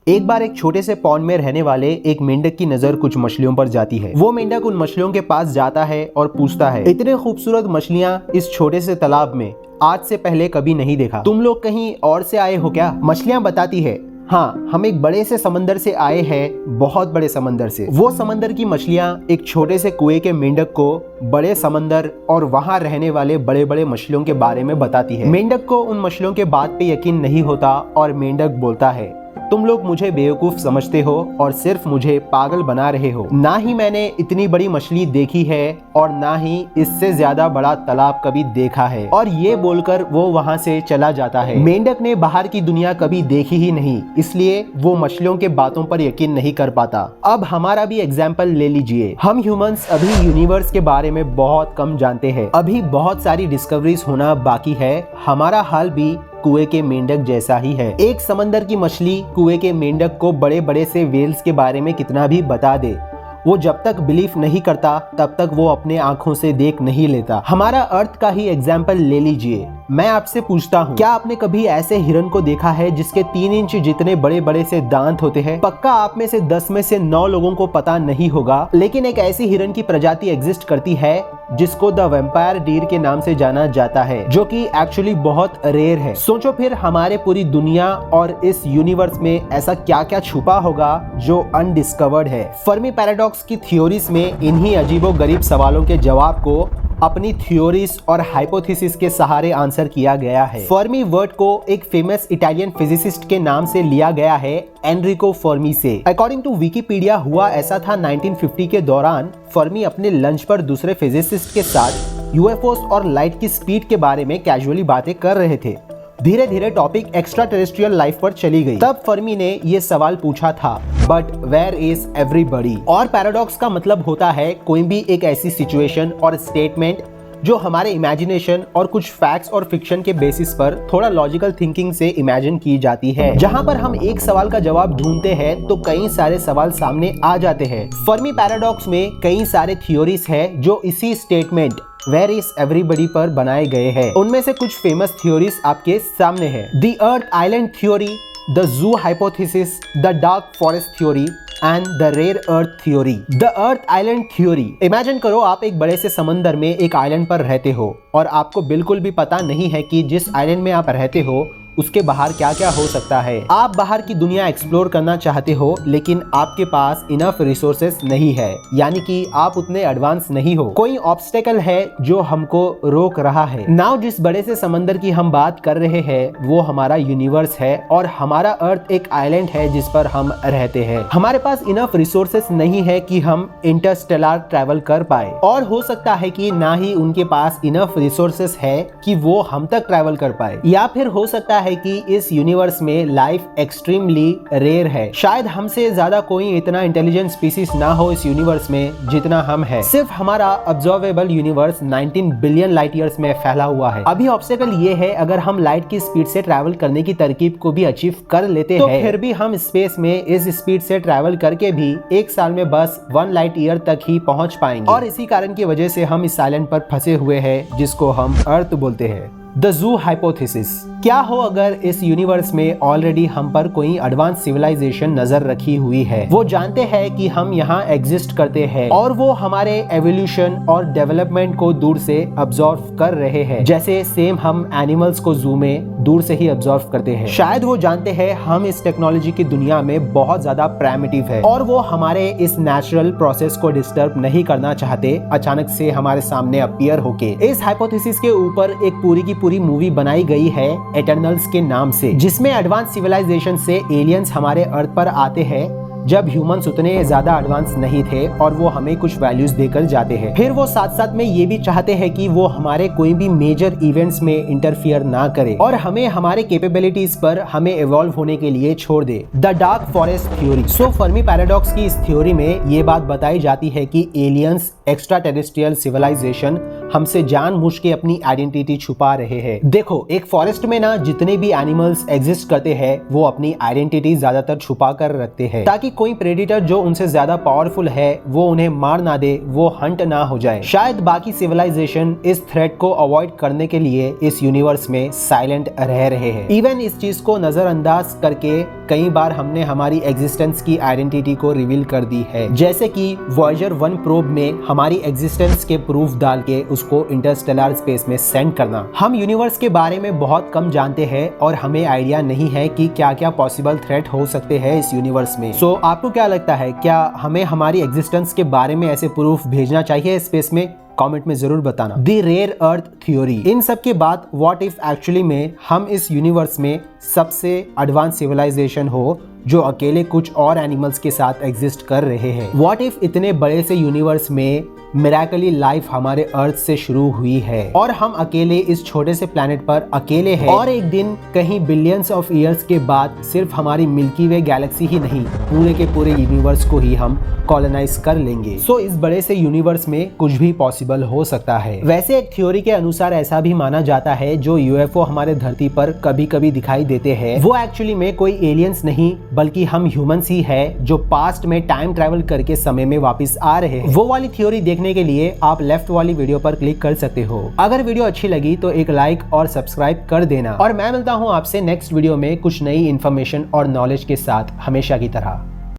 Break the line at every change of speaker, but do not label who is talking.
एक बार एक छोटे से पॉन्ड में रहने वाले एक मेंढक की नजर कुछ मछलियों पर जाती है। वो मेंढक उन मछलियों के पास जाता है और पूछता है, इतने खूबसूरत मछलियाँ इस छोटे से तालाब में आज से पहले कभी नहीं देखा। तुम लोग कहीं और से आए हो क्या? मछलियाँ बताती है, हाँ, हम एक बड़े से समंदर से आए हैं, बहुत बड़े समंदर से। वो समंदर की मछलियाँ एक छोटे से कुएं के मेंढक को बड़े समंदर और वहां रहने वाले बड़े बड़े मछलियों के बारे में बताती है। मेंढक को उन मछलियों के बात पे यकीन नहीं होता और मेंढक बोलता है, तुम लोग मुझे बेवकूफ समझते हो और सिर्फ मुझे पागल बना रहे हो। ना ही मैंने इतनी बड़ी मछली देखी है और ना ही इससे ज्यादा बड़ा तालाब कभी देखा है। और ये बोलकर वो वहां से चला जाता है। मेंढक ने बाहर की दुनिया कभी देखी ही नहीं, इसलिए वो मछलियों के बातों पर यकीन नहीं कर पाता। अब हमारा भी एग्जाम्पल ले लीजिए। हम ह्यूमंस अभी यूनिवर्स के बारे में बहुत कम जानते हैं। अभी बहुत सारी डिस्कवरीज होना बाकी है। हमारा हाल भी कुएं के मेंढक जैसा ही है। एक समंदर की मछली कुएं के मेंढक को बड़े बड़े से वेल्स के बारे में कितना भी बता दे, वो जब तक बिलीफ नहीं करता तब तक वो अपने आंखों से देख नहीं लेता। हमारा अर्थ का ही एग्जाम्पल ले लीजिए। मैं आपसे पूछता हूँ, क्या आपने कभी ऐसे हिरन को देखा है जिसके 3 इंच जितने बड़े बड़े से दांत होते हैं? पक्का आप में से 10 में से 9 लोगों को पता नहीं होगा, लेकिन एक ऐसी हिरन की प्रजाति एग्जिस्ट करती है जिसको द वैम्पायर डीर के नाम से जाना जाता है, जो कि एक्चुअली बहुत रेयर है। सोचो फिर हमारे पूरी दुनिया और इस यूनिवर्स में ऐसा क्या क्या छुपा होगा जो अनडिस्कवर्ड है। फर्मी पैराडॉक्स की थ्योरीज में इन्हीं अजीबोगरीब सवालों के जवाब को अपनी थ्योरीज और हाइपोथेसिस के सहारे आंसर किया गया है। फर्मी वर्ड को एक फेमस इटालियन फिजिसिस्ट के नाम से लिया गया है, एनरिको फर्मी से। अकॉर्डिंग टू विकिपीडिया हुआ ऐसा था 1950 के दौरान फर्मी अपने लंच पर दूसरे फिजिसिस्ट के साथ यूएफओस और लाइट की स्पीड के बारे में कैजुअली बातें कर रहे थे। धीरे धीरे टॉपिक एक्स्ट्रा टेरेस्ट्रियल लाइफ पर चली गई। तब फर्मी ने ये सवाल पूछा था, बट वेयर इज एवरीबॉडी? और पैराडॉक्स का मतलब होता है कोई भी एक ऐसी सिचुएशन और स्टेटमेंट जो हमारे इमेजिनेशन और कुछ फैक्ट्स और फिक्शन के बेसिस पर थोड़ा लॉजिकल थिंकिंग से इमेजिन की जाती है। जहां पर हम एक सवाल का जवाब ढूंढते हैं तो कई सारे सवाल सामने आ जाते हैं। फर्मी पैराडॉक्स में कई सारे थ्योरीज है जो इसी स्टेटमेंट वेयर इज एवरीबॉडी पर बनाए गए हैं। उनमें से कुछ फेमस थ्योरीज आपके सामने है। The earth island theory, the zoo hypothesis, the dark forest theory and the rare earth theory. The earth island theory, imagine करो आप एक बड़े से समंदर में एक आइलैंड पर रहते हो और आपको बिल्कुल भी पता नहीं है कि जिस आइलैंड में आप रहते हो उसके बाहर क्या क्या हो सकता है। आप बाहर की दुनिया एक्सप्लोर करना चाहते हो, लेकिन आपके पास इनफ रिसोर्सेस नहीं है, यानी कि आप उतने एडवांस नहीं हो। कोई ऑब्स्टेकल है जो हमको रोक रहा है। नाउ जिस बड़े से समंदर की हम बात कर रहे हैं वो हमारा यूनिवर्स है और हमारा अर्थ एक आइलैंड है जिस पर हम रहते हैं। हमारे पास इनफ रिसोर्सेस नहीं है कि हम इंटरस्टेलर ट्रैवल कर पाए, और हो सकता है कि ना ही उनके पास इनफ रिसोर्सेस है कि वो हम तक ट्रैवल कर पाए, या फिर हो सकता है कि इस यूनिवर्स में लाइफ एक्सट्रीमली रेयर है। शायद हमसे ज्यादा कोई इतना इंटेलिजेंट स्पीसीज ना हो इस यूनिवर्स में जितना हम है। सिर्फ हमारा observable universe 19 billion light years में फैला हुआ है। अभी ऑब्स्टेकल ये है, अगर हम लाइट की स्पीड से ट्रैवल करने की तरकीब को भी अचीव कर लेते हैं, फिर भी हम स्पेस में इस स्पीड से ट्रैवल करके भी 1 साल में बस 1 लाइट ईयर तक ही पहुंच पाएंगे। और इसी कारण की वजह से हम इस आइलैंड पर फंसे हुए हैं जिसको हम अर्थ बोलते हैं। द जू हाइपोथेसिस, क्या हो अगर इस यूनिवर्स में ऑलरेडी हम पर कोई एडवांस सिविलाइजेशन नजर रखी हुई है। वो जानते हैं कि हम यहाँ एग्जिस्ट करते हैं और वो हमारे एवोल्यूशन और डेवलपमेंट को दूर से ऑब्जर्व कर रहे हैं, जैसे सेम हम एनिमल्स को जू में दूर से ही ऑब्जर्व करते हैं। शायद वो जानते हैं हम इस टेक्नोलॉजी की दुनिया में बहुत ज्यादा प्राइमिटिव है और वो हमारे इस नेचुरल प्रोसेस को डिस्टर्ब नहीं करना चाहते अचानक से हमारे सामने अपीयर होके। इस हाइपोथेसिस के ऊपर एक पूरी मूवी बनाई गई है एटर्नल्स के नाम से, जिसमें एडवांस सिविलाइजेशन से एलियंस हमारे अर्थ पर आते हैं जब ह्यूमंस उतने ज्यादा एडवांस नहीं थे और वो हमें कुछ वैल्यूज देकर जाते हैं। फिर वो साथ साथ में ये भी चाहते हैं कि वो हमारे कोई भी मेजर इवेंट्स में इंटरफियर ना करे और हमें हमारे कैपेबिलिटीज पर हमें इवॉल्व होने के लिए छोड़ दे। The dark forest theory. So Fermi paradox की इस थ्योरी में ये बात बताई जाती है कि एलियंस, एक्स्ट्रा टेरेस्ट्रियल सिविलाइजेशन हमसे जानबूझ के अपनी आइडेंटिटी छुपा रहे हैं। देखो, एक फॉरेस्ट में ना जितने भी एनिमल्स एग्जिस्ट करते हैं वो अपनी आइडेंटिटी ज्यादातर छुपा कर रखते हैं ताकि कोई प्रेडिटर जो उनसे ज्यादा पावरफुल है वो उन्हें मार ना दे, वो हंट ना हो जाए। शायद बाकी सिविलाइजेशन इस थ्रेट को अवॉइड करने के लिए इस यूनिवर्स में साइलेंट रह रहे हैं। इवन इस चीज को नजरअंदाज करके कई बार हमने हमारी एग्जिस्टेंस की आइडेंटिटी को रिवील कर दी है, जैसे कि वॉयेजर 1 प्रोब में हमारी एग्जिस्टेंस के प्रूफ डाल के उसको इंटरस्टेलर स्पेस में सेंड करना। हम यूनिवर्स के बारे में बहुत कम जानते हैं और हमें आइडिया नहीं है कि क्या क्या पॉसिबल थ्रेट हो सकते हैं इस यूनिवर्स में। सो आपको क्या लगता है, क्या हमें हमारी एग्जिस्टेंस के बारे में ऐसे प्रूफ भेजना चाहिए स्पेस में? कमेंट में जरूर बताना। The rare earth theory. इन सब के बाद व्हाट इफ एक्चुअली में हम इस यूनिवर्स में सबसे एडवांस सिविलाइजेशन हो जो अकेले कुछ और एनिमल्स के साथ एग्जिस्ट कर रहे हैं। व्हाट इफ इतने बड़े से यूनिवर्स में मिरेकली लाइफ हमारे अर्थ से शुरू हुई है और हम अकेले इस छोटे से प्लेनेट पर अकेले हैं और एक दिन कहीं बिलियंस ऑफ ईयर्स के बाद सिर्फ हमारी मिल्की वे गैलेक्सी ही नहीं, पूरे के पूरे यूनिवर्स को ही हम कॉलोनाइज कर लेंगे। सो इस बड़े से यूनिवर्स में कुछ भी पॉसिबल हो सकता है। वैसे एक थ्योरी के अनुसार ऐसा भी माना जाता है जो यूएफओ हमारे धरती पर कभी कभी दिखाई देते हैं वो एक्चुअली में कोई एलियंस नहीं बल्कि हम ह्यूमंस ही है जो पास्ट में टाइम ट्रेवल करके समय में वापस आ रहे हैं। वो वाली थ्योरी देखने के लिए आप लेफ्ट वाली वीडियो पर क्लिक कर सकते हो। अगर वीडियो अच्छी लगी तो एक लाइक और सब्सक्राइब कर देना और मैं मिलता हूं आपसे नेक्स्ट वीडियो में कुछ नई इन्फॉर्मेशन और नॉलेज के साथ, हमेशा की तरह।